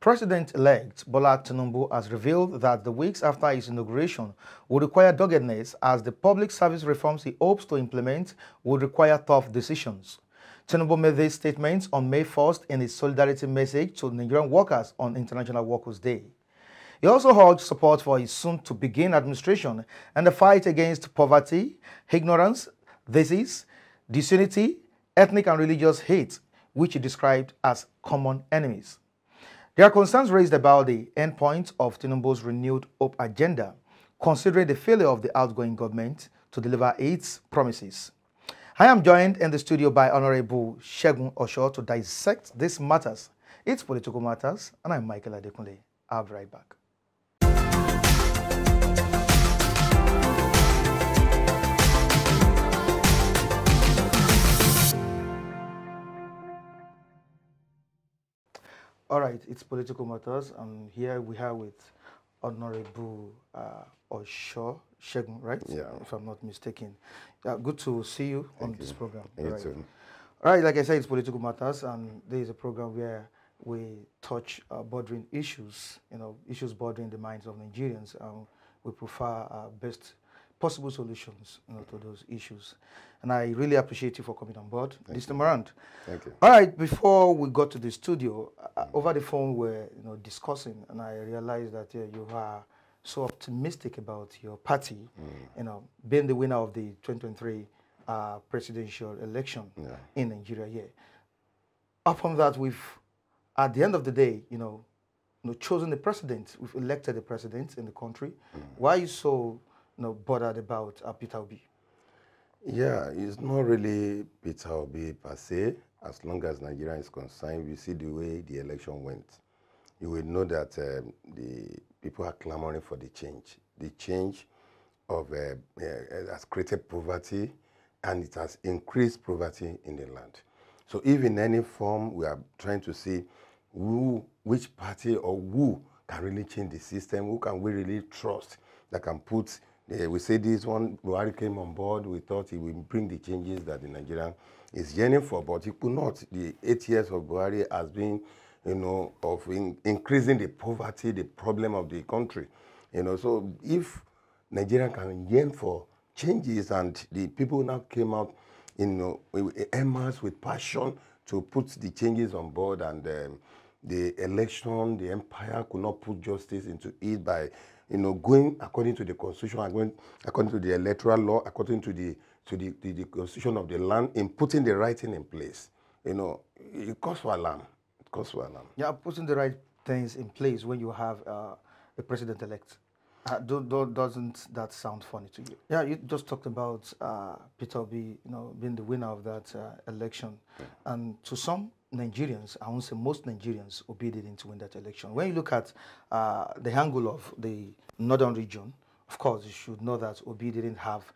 President-elect Bola Tinubu has revealed that the weeks after his inauguration will require doggedness, as the public service reforms he hopes to implement will require tough decisions. Tinubu made these statements on May 1st in his solidarity message to Nigerian workers on International Workers' Day. He also urged support for his soon-to-begin administration and the fight against poverty, ignorance, disease, disunity, ethnic and religious hate, which he described as common enemies. There are concerns raised about the endpoint of Tinubu's renewed hope agenda, considering the failure of the outgoing government to deliver its promises. I am joined in the studio by Honorable Segun Osho to dissect these matters, its political matters, and I'm Michael Adekunle. I'll be right back. All right, it's political matters, and here we are with Honorable Osho Segun, right? Yeah. If I'm not mistaken. Good to see you on this program. You too. All right, like I said, it's political matters, and there is a program where we touch bordering issues, issues bordering the minds of Nigerians. We prefer best possible solutions, to those issues. And I really appreciate you for coming on board this time around. Thank you. All right, before we got to the studio, over the phone we're discussing, and I realized that you are so optimistic about your party, being the winner of the 2023 presidential election in Nigeria here. Upon that, at the end of the day, chosen the president. We've elected the president in the country. Why are you so bothered about Peter Obi? Yeah, it's not really Peter Obi per se. As long as Nigeria is concerned, we see the way the election went. You will know that the people are clamoring for the change. The change has created poverty, and it has increased poverty in the land. So if in any form we are trying to see which party or who can really change the system, who can we really trust that can put, we say this one, Buhari came on board, we thought he would bring the changes that the Nigerian is yearning for, but he could not. The 8 years of Buhari has been, of increasing the poverty, the problem of the country. So if Nigeria can yearn for changes, and the people now came out, emerged with passion to put the changes on board, and the election, the empire could not put justice into it by, going according to the constitution, going according to the electoral law, according to the constitution of the land, in putting the right thing in place. It calls for alarm. It calls for alarm. Yeah, putting the right things in place when you have a president-elect. Doesn't that sound funny to you? Yeah, you just talked about Peter Obi, being the winner of that election. And to some Nigerians, I won't say most Nigerians, Obi didn't win that election. When you look at the angle of the northern region, of course, you should know that Obi didn't have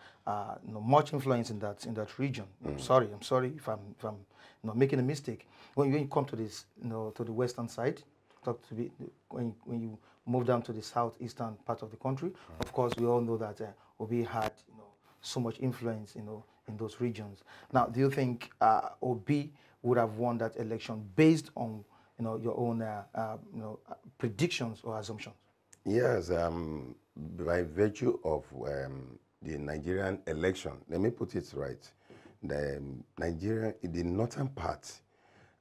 much influence in that region. I'm sorry if I'm making a mistake. When you come to this, to the western side, when you move down to the southeastern part of the country, of course, we all know that Obi had so much influence in those regions. Now, do you think Obi would have won that election based on your own predictions or assumptions? Yes, by virtue of the Nigerian election, let me put it right. The northern part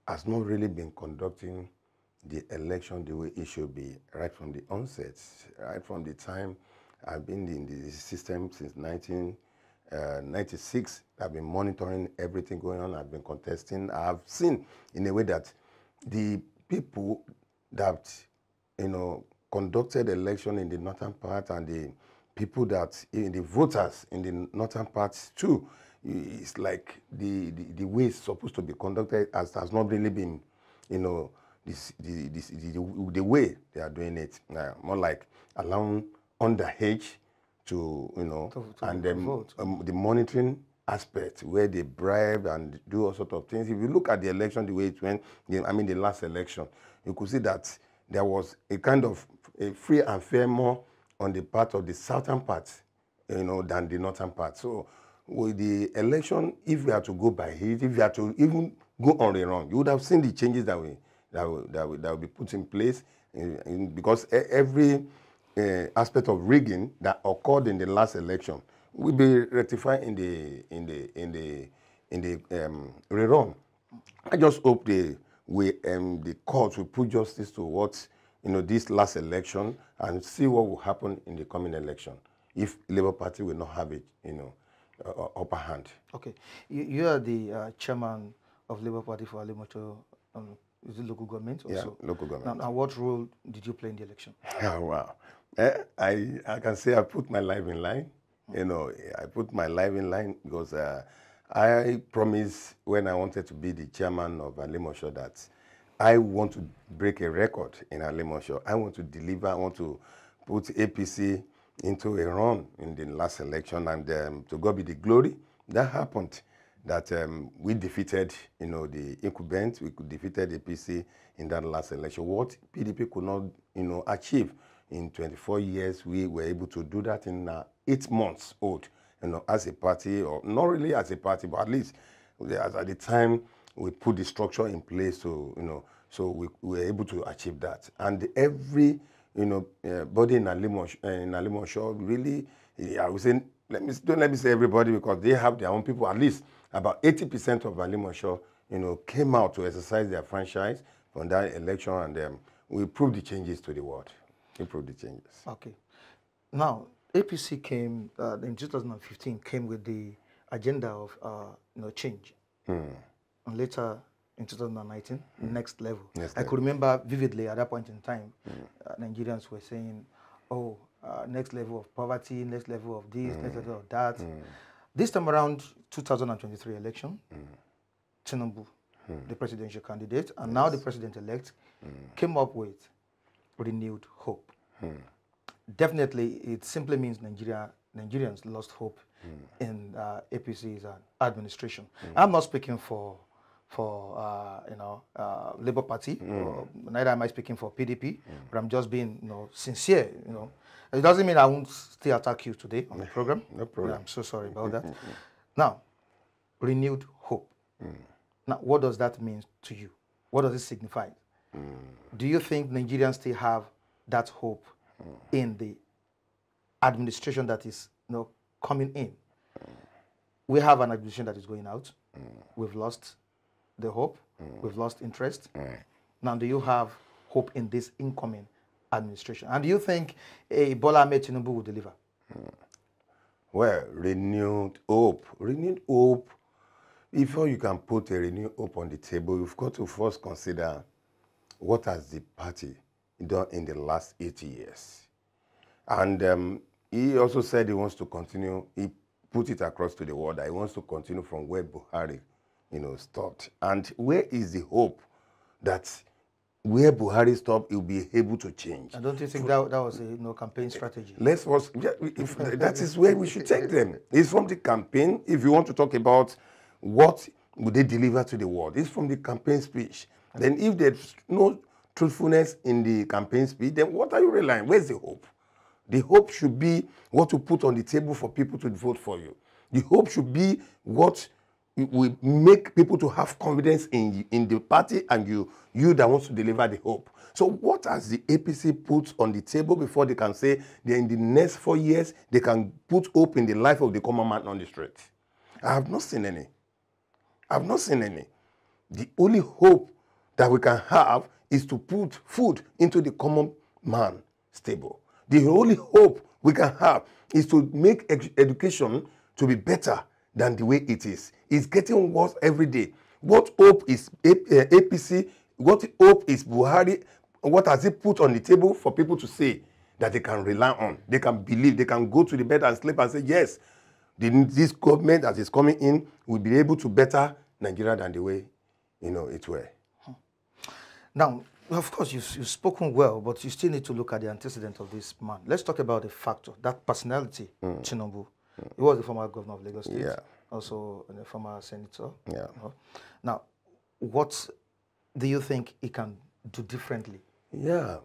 has not really been conducting the election the way it should be right from the onset, right from the time I've been in the system since 1996. I've been monitoring everything going on. I've been contesting. I've seen in a way that the people that conducted election in the northern part, and the people that the voters in the northern part too, it's like the way it's supposed to be conducted has not really been the way they are doing it. More like allowing underage to and then the monitoring aspect where they bribe and do all sorts of things. If you look at the election the way it went, the last election, you could see that there was a kind of a free and fair more on the part of the southern part, than the northern part. So with the election, if we had to go by it, if we had to even go on the run, you would have seen the changes that that will be put in place, because every aspect of rigging that occurred in the last election will be rectified in the rerun. I just hope the court will put justice to what, this last election, and see what will happen in the coming election if Labour Party will not have it, upper hand. Okay, you are the chairman of Labour Party for Alimocho. Is it local government? Also? Yeah, local government. Now, what role did you play in the election? Oh, wow. I can say I put my life in line. I put my life in line because I promised when I wanted to be the chairman of Allnews that I want to break a record in Allnews. I want to deliver. I want to put APC into a run in the last election, and to God be the glory. That happened. That we defeated, the incumbent. We defeated APC in that last election. What PDP could not, achieve in 24 years, we were able to do that in 8 months old, as a party, or not really as a party, but at least at the time we put the structure in place to, so we were able to achieve that. And every, body in Allnews really, I would say, don't let me say everybody, because they have their own people. At least about 80% of Allnews, came out to exercise their franchise from that election, and we proved the changes to the world. We proved the changes. Okay. Now, APC came in 2015, came with the agenda of change, and later in 2019, next level. I could remember vividly at that point in time, Nigerians were saying, "Oh, next level of poverty, next level of this, next level of that." This time around, 2023 election, Tinubu, the presidential candidate, and now the president-elect, came up with renewed hope. Definitely, it simply means Nigerians lost hope in APC's administration. I'm not speaking for Labour Party, or neither am I speaking for PDP, but I'm just being sincere. It doesn't mean I won't still attack you today on the program. No problem. Yeah, I'm so sorry about that. Now, renewed hope. Now, what does that mean to you? What does it signify? Do you think Nigerians still have that hope in the administration that is coming in? We have an administration that is going out. We've lost the hope. We've lost interest. Now, do you have hope in this incoming administration? And do you think Bola Ahmed Tinubu will deliver? Well, renewed hope. Renewed hope. Before you can put a renewed hope on the table, you've got to first consider what has the party done in the last 80 years. And he also said he wants to continue. He put it across to the world that he wants to continue from where Buhari, stopped. And where is the hope that where Buhari stopped, he'll be able to change? And don't you think that was a campaign strategy? Let's first, if that is where we should take them. It's from the campaign. If you want to talk about what would they deliver to the world, it's from the campaign speech. Then if there's no truthfulness in the campaign speech, then what are you relying? Where's the hope? The hope should be what you put on the table for people to vote for you. The hope should be what will make people to have confidence in the party and you that wants to deliver the hope. So what has the APC put on the table before they can say that in the next 4 years they can put hope in the life of the common man on the street? I have not seen any. I have not seen any. The only hope that we can have is to put food into the common man table. The only hope we can have is to make education to be better than the way it is. It's getting worse every day. What hope is APC? What hope is Buhari? What has it put on the table for people to say that they can rely on? They can believe, they can go to the bed and sleep and say, yes, this government that is coming in will be able to better Nigeria than the way it were. Now, of course, you've spoken well, but you still need to look at the antecedent of this man. Let's talk about the factor, that personality, Tinubu. He was the former governor of Lagos State, also a former senator. Yeah. Now, what do you think he can do differently? Yeah,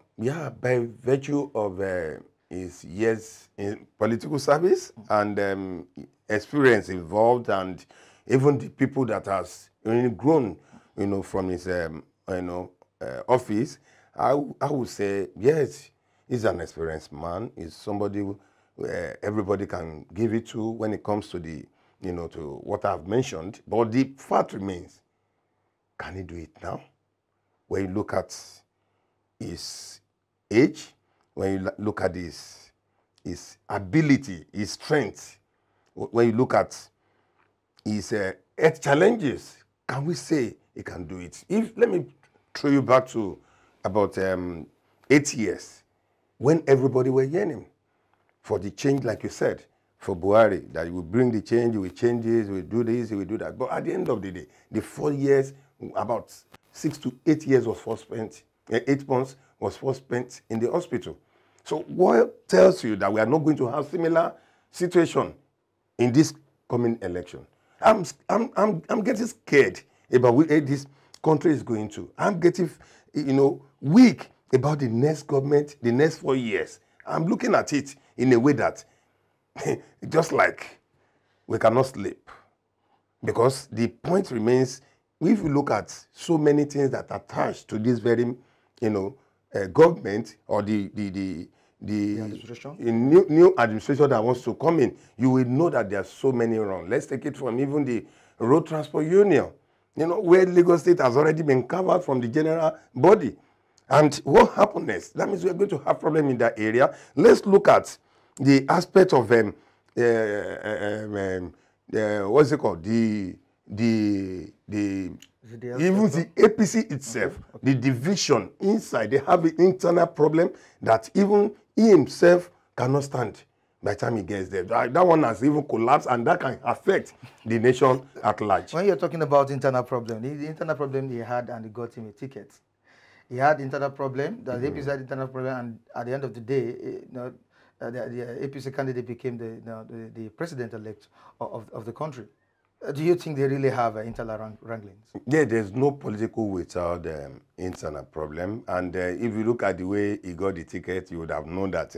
by virtue of his years in political service and experience involved, and even the people that has grown, from his, office, I would say, yes, he's an experienced man. He's somebody who, everybody can give it to when it comes to the, to what I've mentioned. But the fact remains, can he do it now? When you look at his age, when you look at his ability, his strength, when you look at his health challenges, can we say he can do it? Let me throw you back to about 8 years, when everybody were yearning for the change, like you said, for Buhari, that he will bring the change, he will change this, he will do this, he will do that. But at the end of the day, the 4 years, about 6 to 8 years was first spent, 8 months was first spent in the hospital. So what tells you that we are not going to have similar situation in this coming election? I'm getting scared about where this country is going to. I'm getting, weak about the next government, the next 4 years. I'm looking at it in a way that just like we cannot sleep. Because the point remains, if you look at so many things that are attached to this very, government or the administration? New administration that wants to come in, you will know that there are so many wrong. Let's take it from even the Road Transport Union, where Lagos State has already been covered from the general body. And what happened next? That means we're going to have problem in that area. Let's look at the aspect of what's it called? Even the APC itself, the division inside, they have an internal problem that even he himself cannot stand by the time he gets there. That one has even collapsed, and that can affect the nation at large. When you're talking about internal problem, the internal problem he had, and he got him a ticket. He had internal problem, the APC had internal problem, and at the end of the day, the APC candidate became the president-elect of the country. Do you think they really have internal wranglings? Yeah, there's no political without internal problem. And if you look at the way he got the ticket, you would have known that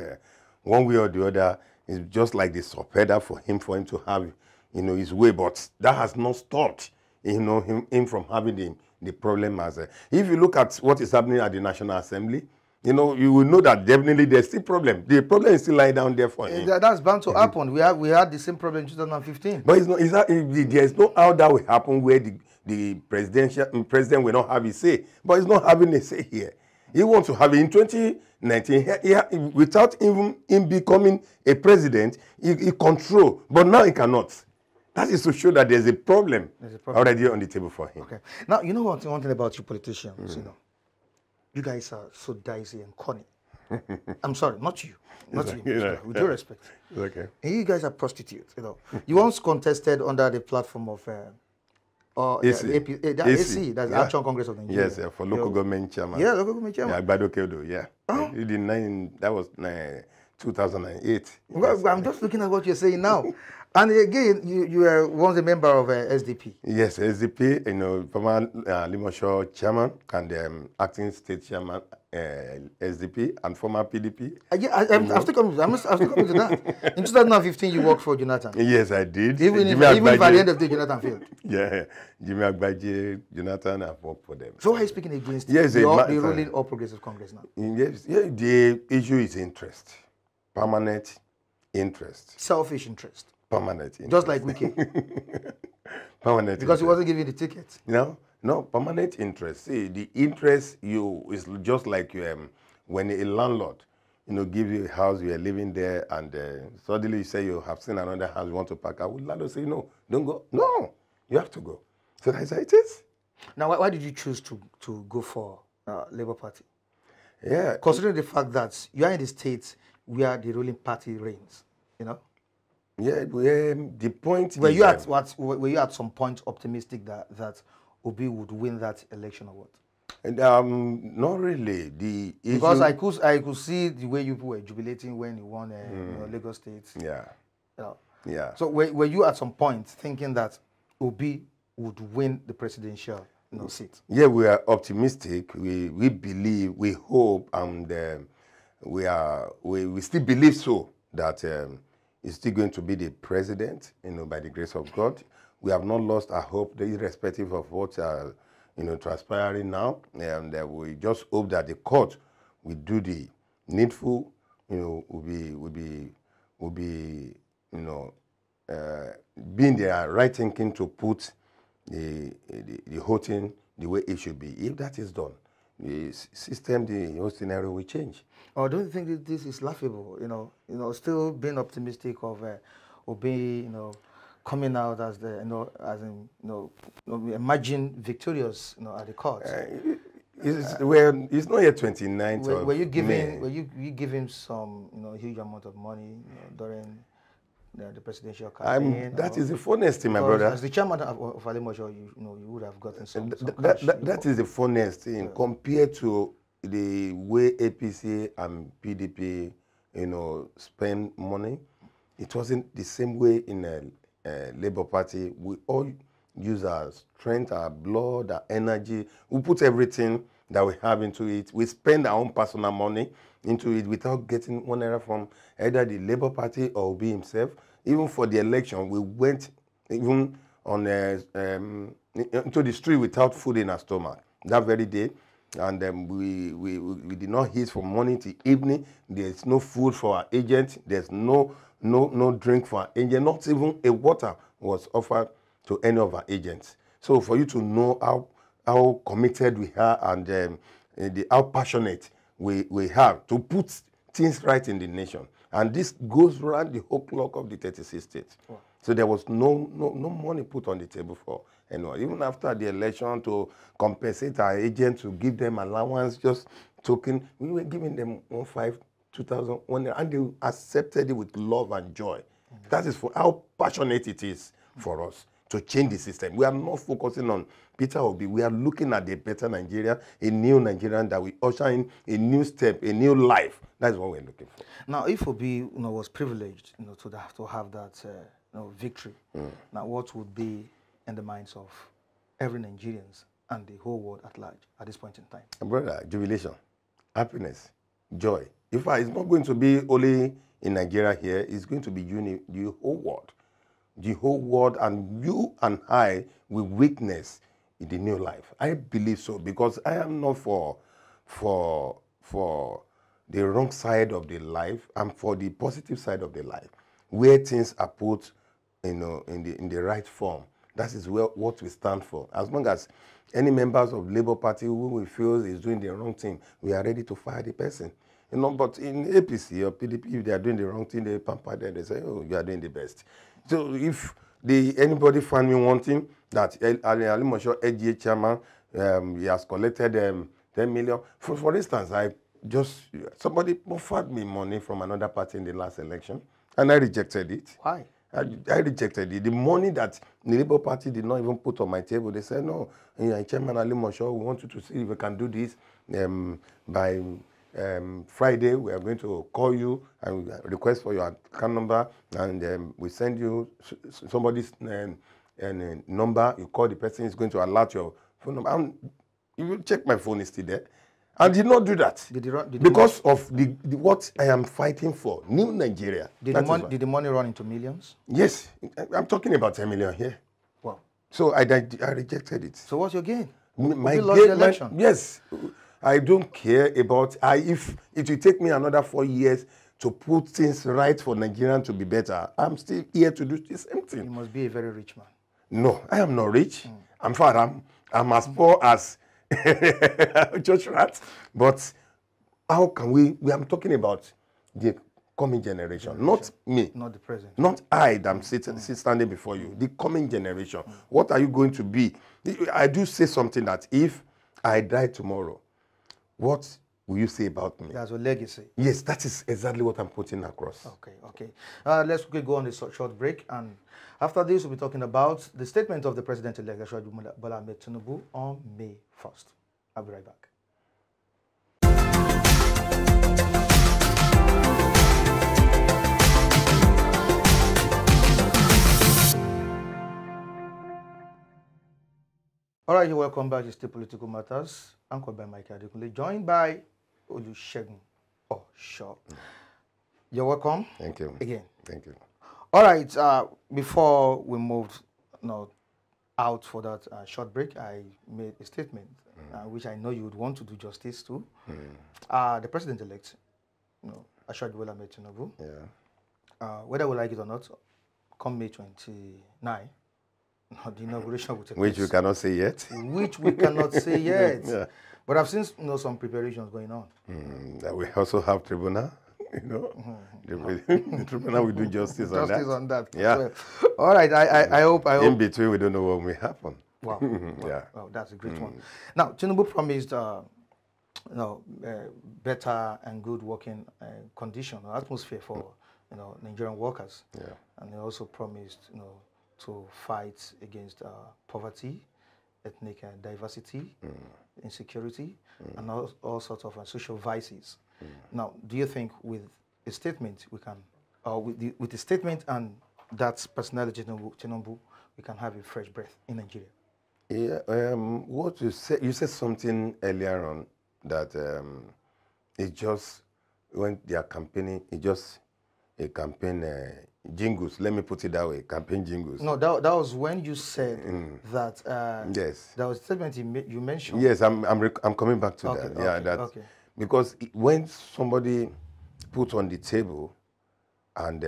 one way or the other, it's just like the subheader for him to have, his way. But that has not stopped, him from having the problem as if you look at what is happening at the National Assembly, you will know that definitely there's still problem. The problem is still lying down there for him. That's bound to happen. We had the same problem in 2015. But there's no how that will happen where the president will not have his say. But he's not having a say here. He wants to have it in 2019. Without even him becoming a president, he control. But now he cannot. That is to show that there's a problem already on the table for him. Okay. Now, you know one thing about you politicians, you guys are so dicey and corny. I'm sorry, not you. Not you. With due respect. Okay. And you guys are prostitutes, You once contested under the platform of AC. AC, that's the Action Congress of Nigeria. Yes, for local government chairman. Yeah, local government chairman. Yeah, Agbado Kedo, yeah. That was 2008. Well, I'm just looking at what you're saying now. And again, you were once a member of SDP. Yes, SDP, former Limosho chairman and acting state chairman, SDP, and former PDP. Yeah, I'm still coming to that. In 2015, you worked for Jonathan. Yes, I did. Even by the end of the day, Jonathan failed. Yeah, Jimmy Agbaje, Jonathan, I've worked for them. So why are you speaking against the ruling All Progressive Congress now? Yes, the issue is interest. Permanent interest. Selfish interest. Permanent interest. Just like Wiki. Permanent because he wasn't giving the ticket. No, permanent interest. See, the interest is just like when a landlord, give you a house, you are living there, and suddenly you say you have seen another house, you want to park out. Will landlord say, no, don't go? No, you have to go. So that's how it is. Now, why did you choose to go for Labour Party? Yeah. Considering the fact that you are in the states where the ruling party reigns, Yeah, the point were you at some point optimistic that Obi would win that election or what? And, not really. Because I could see the way you were jubilating when you won Lagos State. Yeah. Yeah. So were you at some point thinking that Obi would win the presidential seat? Yeah, we are optimistic. We believe, we hope, and we still believe so that he's still going to be the president, by the grace of God. We have not lost our hope, irrespective of what transpiring now, and we just hope that the court will do the needful, will be, being their right thinking to put the whole thing the way it should be. If that is done, the system, the whole scenario will change. Or don't you think that this is laughable? Still being optimistic of being, coming out as emerging victorious, at the court. It's not yet 29th of Were you giving? May. Were you giving some, huge amount of money during the presidential campaign? That is the funnest thing, my brother. As the chairman of Allnews, you would have gotten some cash. That is the funnest thing compared to the way APC and PDP, spend money. It wasn't the same way in a Labour Party. We all use our strength, our blood, our energy. We put everything that we have into it. We spend our own personal money into it without getting one error from either the Labour Party or Obi himself. Even for the election, we went even on into the street without food in our stomach that very day. And we did not eat from morning to evening. There's no food for our agent. There's no drink for our agent. Not even a water was offered to any of our agents. So for you to know how committed we are and how passionate we have to put things right in the nation. And this goes around the whole clock of the 36 states. Wow. So there was no money put on the table for anyone. Even after the election, to compensate our agents, to give them allowance, just token, we were giving them 2,000, and they accepted it with love and joy. Mm-hmm. That is for how passionate it is for us to change the system. We are not focusing on Peter Obi. We are looking at a better Nigeria, a new Nigerian that we usher in a new step, a new life. That's what we're looking for. Now, if Obi was privileged to have that victory, now what would be in the minds of every Nigerians and the whole world at large at this point in time? Brother, jubilation, happiness, joy. In fact, it's not going to be only in Nigeria here. It's going to be the whole world. The whole world, and you and I will witness in the new life. I believe so, because I am not for the wrong side of the life. I'm for the positive side of the life, where things are put, in the right form. That is what we stand for. As long as any members of Labour Party who we feel is doing the wrong thing, we are ready to fire the person. But in APC or PDP, if they are doing the wrong thing, they pamper them. They say, "Oh, you are doing the best." So if anybody find me wanting that Ali Mosho, AGA chairman, he has collected 10 million. For instance, somebody offered me money from another party in the last election, and I rejected it. Why? I rejected it. The money that the Labour Party did not even put on my table, they said, "No, Chairman Ali Mosho, we want you to see if we can do this by Friday. We are going to call you and request for your account number, and we send you somebody's number. You call the person, is going to alert your phone number. And you will check my phone, is still there." I did not do that because of what I am fighting for, new Nigeria. Did the money run into millions? Yes, I'm talking about 10 million here. Wow. So I rejected it. So what's your gain? My you lost the election. Yes, I don't care about if it will take me another 4 years to put things right for Nigerians to be better. I'm still here to do the same thing. You must be a very rich man. No, I am not rich. I'm as poor as Church rats. But how can we I'm talking about the coming generation, not me. Not the present. Not I that I'm standing before you. The coming generation. What are you going to be? I do say something that if I die tomorrow, what will you say about me? That's a legacy. Yes, that is exactly what I'm putting across. Okay. Let's go on this short break, and after this we'll be talking about the statement of the President-elect Bola Ahmed Tinubu on May 1st. I'll be right back. All right, you're welcome back to Still Political Matters, anchored by Mike Adekunle, joined by Olusegun Osho. You're welcome. Thank you. Again. Thank you. All right, before we move out for that short break, I made a statement, which I know you would want to do justice to. The president-elect, Bola Ahmed Tinubu, whether we like it or not, come May 29, the inauguration will take place. Which we cannot say yet. Which we cannot say yet. Yeah. But I've seen some preparations going on. We also have tribunal. The tribunal will do justice on that. Justice on that. Yeah. Well, all right. I hope. In between, we don't know what will happen. Wow. Yeah. Wow, that's a great one. Now, Tinubu promised, better and good working condition or atmosphere for, Nigerian workers. Yeah. And he also promised, to fight against poverty, ethnic diversity, insecurity, and all sorts of social vices. Now, do you think with a statement we can, with a statement and that personality, Tinubu, we can have a fresh breath in Nigeria? Yeah. What you said something earlier on that it just when they are campaigning, it just a campaign jingles. Let me put it that way, campaign jingles. No, that was when you said that. Yes. That was a statement you mentioned. Yes, I'm coming back to that. Yeah, okay, that okay. Because when somebody put on the table and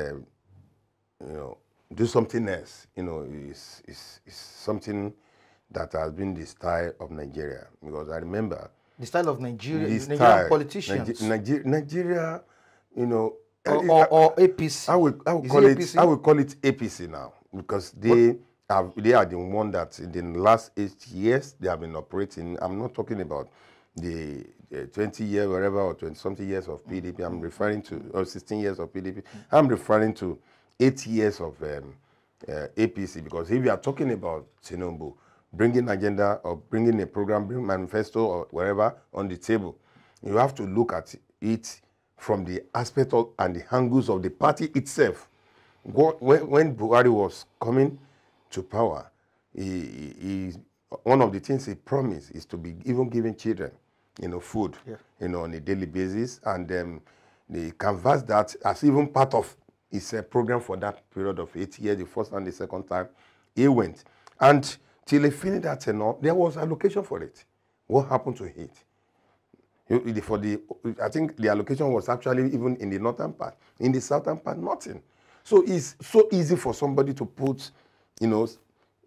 do something else, is something that has been the style of Nigeria. Because I remember the style of Nigerian politicians. Nigeria, or APC. I will call it APC now because they are the one that in the last 8 years they have been operating. I'm not talking about the 20 years, whatever, or 20-something years of PDP. I'm referring to, or 16 years of PDP. I'm referring to 8 years of APC, because if you are talking about Tinubu, bringing agenda or bringing a program, bring manifesto or whatever on the table, you have to look at it from the aspect of, and the angles of the party itself. When Buhari was coming to power, one of the things he promised is to be even giving children, food, on a daily basis, and they canvassed that as even part of his program for that period of 8 years, the first and the second time he went. And till he finished that there was allocation for it. What happened to it? I think the allocation was actually even in the northern part. In the southern part, nothing. So it's so easy for somebody to put,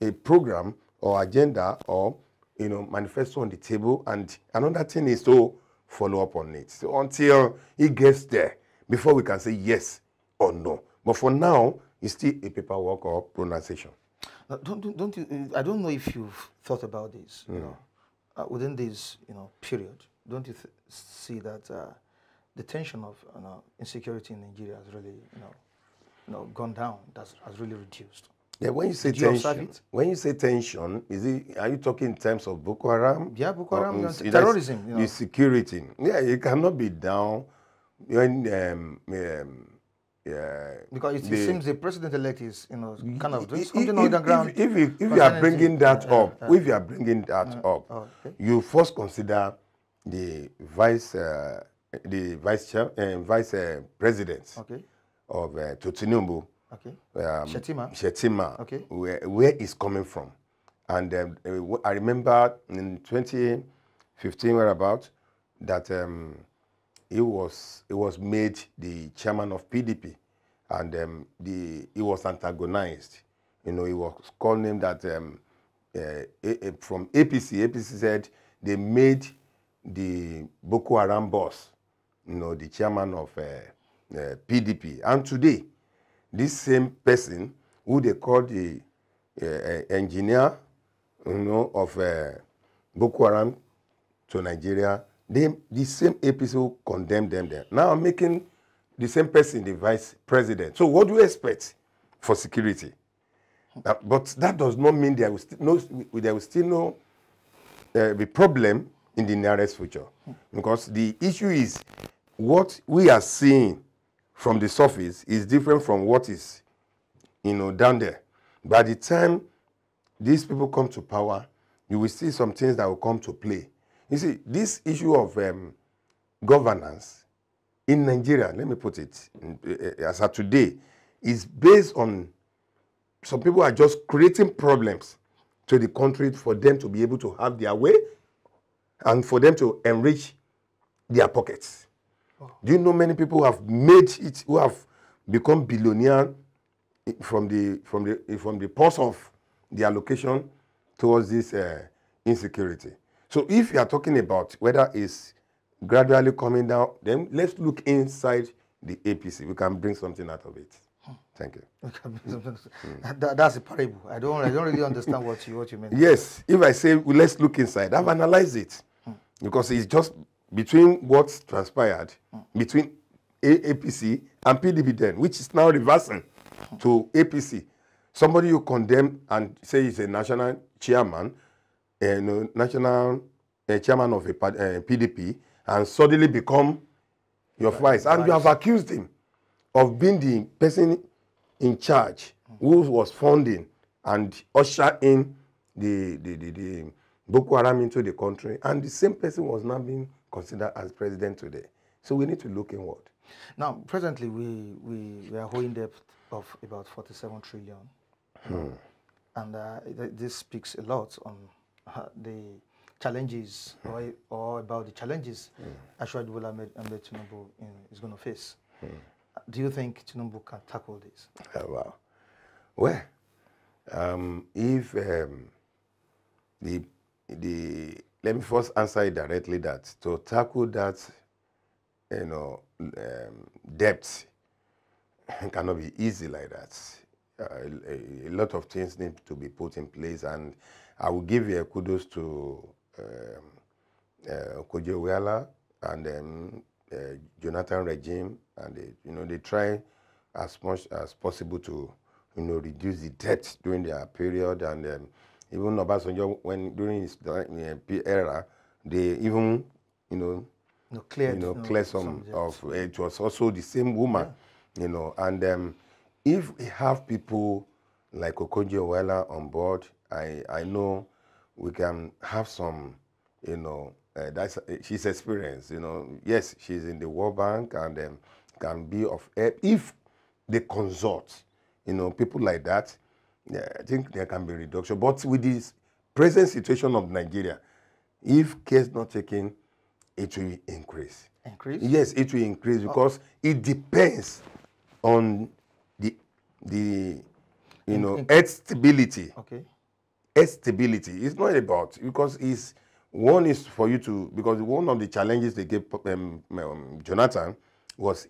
a program or agenda or, manifesto on the table, and another thing is to follow up on it. So until it gets there, before we can say yes or no. But for now, it's still a paperwork or pronunciation. Don't you? I don't know if you've thought about this. Within this, period, don't you see that the tension of insecurity in Nigeria has really, gone down? That has really reduced. Yeah, when you say tension, are you talking in terms of Boko Haram? Yeah, Boko Haram, terrorism. The security. Yeah, it cannot be down when because it seems the president-elect is, kind of doing something on the ground. If you are bringing that up, you first consider the vice president of Tinubu, Shetima, where he's coming from. And I remember in 2015, whereabout, that he was made the chairman of PDP, and he was antagonized. He was called name that from APC. APC said they made the Boko Haram boss, the chairman of PDP. And today, this same person, who they call the engineer, of Boko Haram to Nigeria, the same APC who condemned them there, now making the same person the vice president. So what do you expect for security? But that does not mean there will still be problem in the nearest future. Because the issue is what we are seeing from the surface is different from what is, down there. By the time these people come to power, you will see some things that will come to play. You see, this issue of governance in Nigeria, let me put it, as of today, is based on some people are just creating problems to the country for them to be able to have their way and for them to enrich their pockets. Oh. Do you know many people who have made it, who have become billionaire from the purse of the allocation towards this insecurity? So if you are talking about whether it's gradually coming down, then let's look inside the APC. We can bring something out of it. Thank you. That's a parable. I don't really understand what you mean. Yes, if I say well, let's look inside, I've analyzed it because it's just between what's transpired between APC and PDP then, which is now reversing to APC. Somebody you condemn and say he's a national chairman, national chairman of a PDP, and suddenly become your vice, and you have accused him of being the person in charge who was funding and usher in the Boko Haram into the country, and the same person was now being considered as president today. So we need to look inward. Now, presently, we are holding debt of about 47 trillion. And this speaks a lot on the challenges or about the challenges Ashwad Bola Ahmed Tinubu is going to face. Do you think Tinubu can tackle this? Wow. Well, if let me first answer it directly that to tackle that, debt cannot be easy like that. A lot of things need to be put in place, and I will give you a kudos to Kojo and Jonathan regime, and they try as much as possible to reduce the debt during their period, and even Obasanjo, when during his era, they even clear some of it. Was also the same woman, and if we have people like Okonjo-Iweala on board, I know we can have some, she's experienced, yes, she's in the World Bank and can be of help if they consult, people like that. Yeah, I think there can be reduction. But with this present situation of Nigeria, if care is not taken, it will increase. Increase? Yes, it will increase because it depends on the earth stability. Okay. Earth stability. It's not about, because one is for you to, because one of the challenges they gave Jonathan was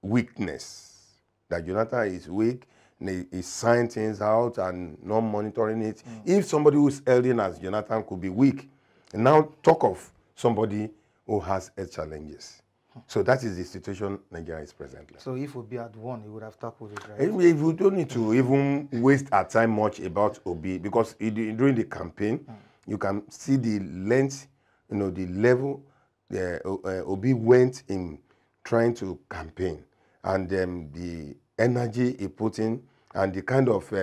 weakness. That Jonathan is weak, he's signing things out and not monitoring it. If somebody who's eldering as Jonathan could be weak, and now talk of somebody who has health challenges. So that is the situation Nigeria is presently. So if Obi had won, he would have tackled it, right? If we don't need to even waste our time much about Obi, because during the campaign, you can see the length, the level Obi went in trying to campaign, and the energy he put in, and the kind of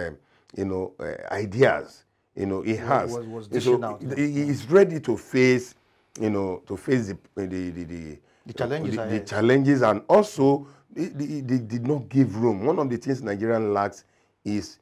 ideas he has. Was dishing out. He is ready to face the challenges, and also they did not give room. One of the things Nigerian lacks is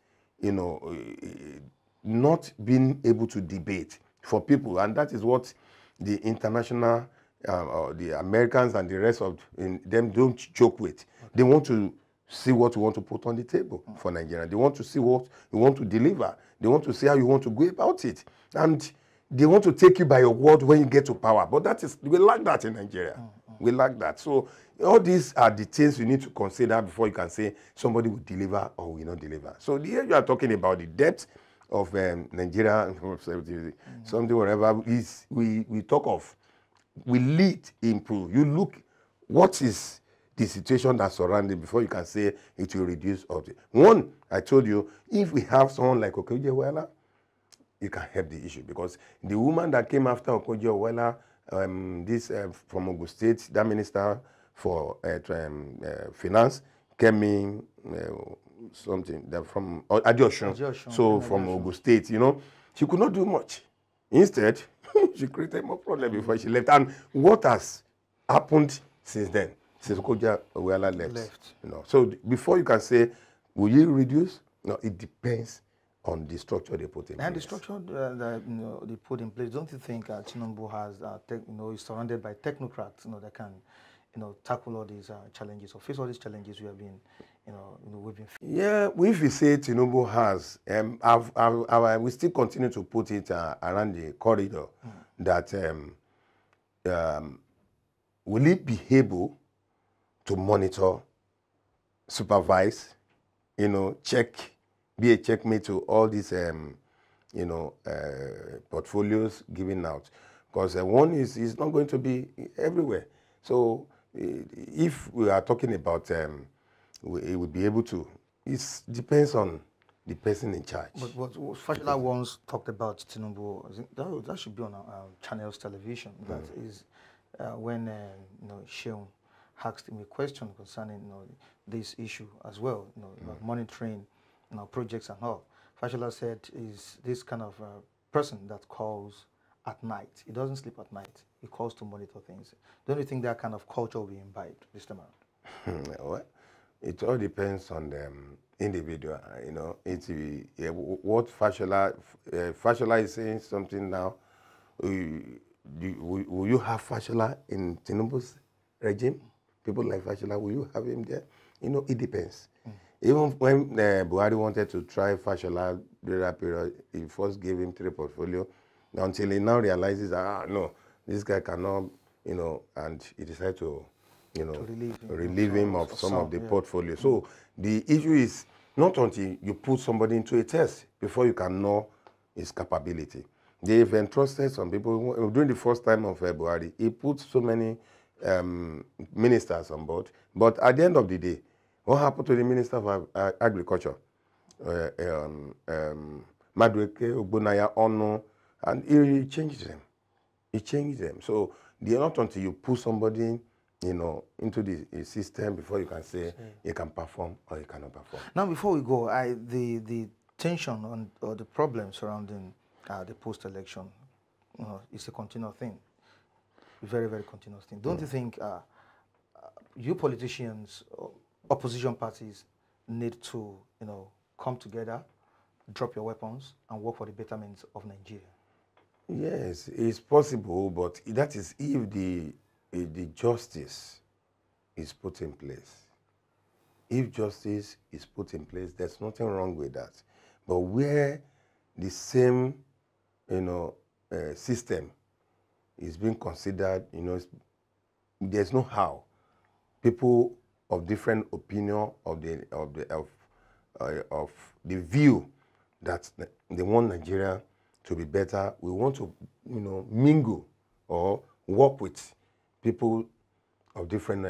not being able to debate for people, and that is what the international the Americans and the rest of them don't joke with. Okay. They want to see what you want to put on the table for Nigeria. They want to see what you want to deliver. They want to see how you want to go about it, and they want to take you by your word when you get to power. But we lack that in Nigeria. We lack that. So all these are the things you need to consider before you can say somebody will deliver or will not deliver. So here you are talking about the depth of Nigeria, something whatever, we talk of, we lead, improve. You look, what is the situation that's surrounding before you can say it will reduce. One, I told you, if we have someone like Okonjo-Iweala, you can help the issue, because the woman that came after Okonjo-Iweala, from Ogun State, that minister for finance, came in something that from Adeosun, so from Ogun State, she could not do much. Instead, she created more problem before she left. And what has happened since then? Since Okonjo-Iweala left. So before you can say, will you reduce? No, it depends on the structure they put in place. And the structure that they put in place, don't you think Tinubu has, is surrounded by technocrats, that can, tackle all these challenges or face all these challenges we have been, we've been. Yeah, if we say Tinubu has, we still continue to put it around the corridor that will it be able to monitor, supervise, check, be a checkmate to all these, portfolios given out. Because one is not going to be everywhere. So if we are talking about, it will be able to, it depends on the person in charge. But what Fashola once talked about Tinubu, that should be on Channels television. That is when Sheung asked him a question concerning this issue as well, about monitoring projects and all. Fashola said is this kind of person that calls at night. He doesn't sleep at night. He calls to monitor things. Don't you think that kind of culture will be imbibed this time around? Well, it all depends on the individual. What Fashola is saying something now. Will you have Fashola in Tinubu's regime? People like Fashola, will you have him there? It depends. Even when Buhari wanted to try Fashola during that period, he first gave him 3 portfolios until he now realizes that, no, this guy cannot, and he decided to, relieve him of some of the portfolio. So the issue is not until you put somebody into a test before you can know his capability. They've entrusted some people. During the first time of Buhari, he put so many ministers on board. But at the end of the day, what happened to the Minister of Agriculture? Madueke, Ogbonaya, Ono, and he changed them. He changed them. So they're not until you put somebody, into the system before you can say you can perform or you cannot perform. Now, before we go, the tension or the problem surrounding the post-election, is a continual thing. Very, very continuous thing. Don't you think you politicians, opposition parties, need to, come together, drop your weapons, and work for the betterment of Nigeria? Yes, it's possible, but that is if the justice is put in place. If justice is put in place, there's nothing wrong with that. But where the same, system is being considered, there's no how. People of different opinion of the view that they want Nigeria to be better. We want to, mingle or work with people of different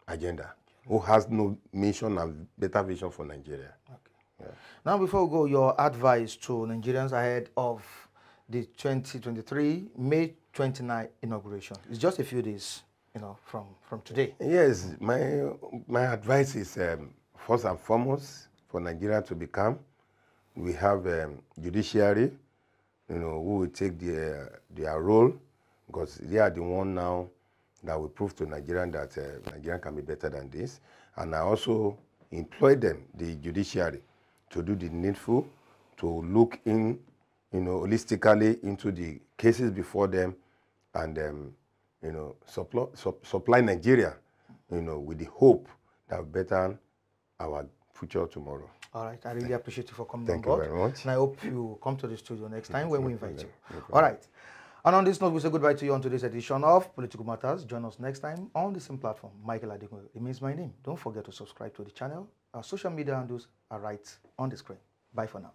agenda who has no mission and better vision for Nigeria. Okay. Yeah. Now, before we go, your advice to Nigerians ahead of the 2023 May 29 inauguration. It's just a few days, from today. Yes, my advice is first and foremost for Nigeria to be calm. We have judiciary, who will take their role, because they are the one now that will prove to Nigerians that Nigeria can be better than this. And I also employ them, the judiciary, to do the needful, to look in, holistically into the cases before them, and supply Nigeria, with the hope that will better our future tomorrow. All right, I really appreciate you for coming on board. Thank you very much. And I hope you come to the studio next time when we invite you. All right. And on this note, we say goodbye to you on today's edition of Political Matters. Join us next time on the same platform. Michael Adigun remains my name. Don't forget to subscribe to the channel. Our social media handles are right on the screen. Bye for now.